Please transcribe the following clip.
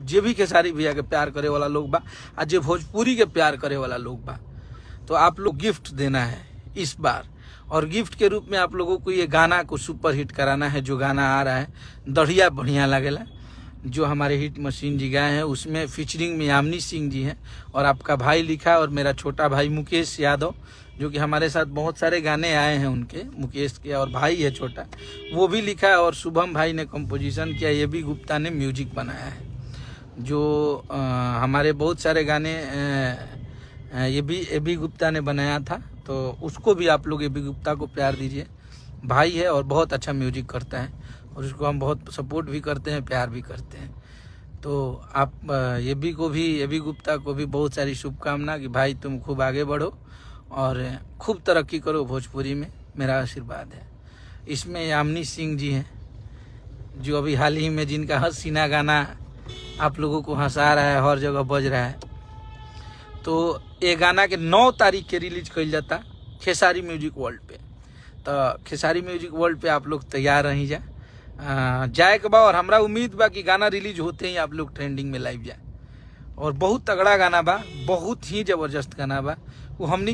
जे भी खेसारी भैया के प्यार करे वाला लोग बा आ जे भोजपुरी के प्यार करे वाला लोग बा, तो आप लोग गिफ्ट देना है इस बार। और गिफ्ट के रूप में आप लोगों को ये गाना को सुपर हिट कराना है। जो गाना आ रहा है दढ़िया बढ़िया लगेला, जो हमारे हिट मशीन जी गाए हैं, उसमें फीचरिंग में यामिनी सिंह जी हैं और आपका भाई लिखा है और मेरा छोटा भाई मुकेश यादव, जो कि हमारे साथ बहुत सारे गाने आए हैं उनके, मुकेश के, और भाई है छोटा, वो भी लिखा है। और शुभम भाई ने कंपोजिशन किया, ये भी गुप्ता ने म्यूजिक बनाया है। जो हमारे बहुत सारे गाने ये भी गुप्ता ने बनाया था, तो उसको भी आप लोग ये भी गुप्ता को प्यार दीजिए। भाई है और बहुत अच्छा म्यूजिक करता है और उसको हम बहुत सपोर्ट भी करते हैं, प्यार भी करते हैं। तो आप ये भी गुप्ता को भी बहुत सारी शुभकामना कि भाई तुम खूब आगे बढ़ो और खूब तरक्की करो भोजपुरी में, मेरा आशीर्वाद है। इसमें यामिनी सिंह जी हैं, जो अभी हाल ही में जिनका हसीना गाना आप लोगों को हंसा रहा है, हर जगह बज रहा है। तो ये गाना के 9 तारीख के रिलीज कल जाता खेसारी म्यूजिक वर्ल्ड पे। तो खेसारी म्यूजिक वर्ल्ड पे आप लोग तैयार रही जाए के बा। और हमरा उम्मीद बा कि गाना रिलीज होते ही आप लोग ट्रेंडिंग में लाइव जाए। और बहुत तगड़ा गाना बा, बहुत ही जबरदस्त गाना बा। वो हमनी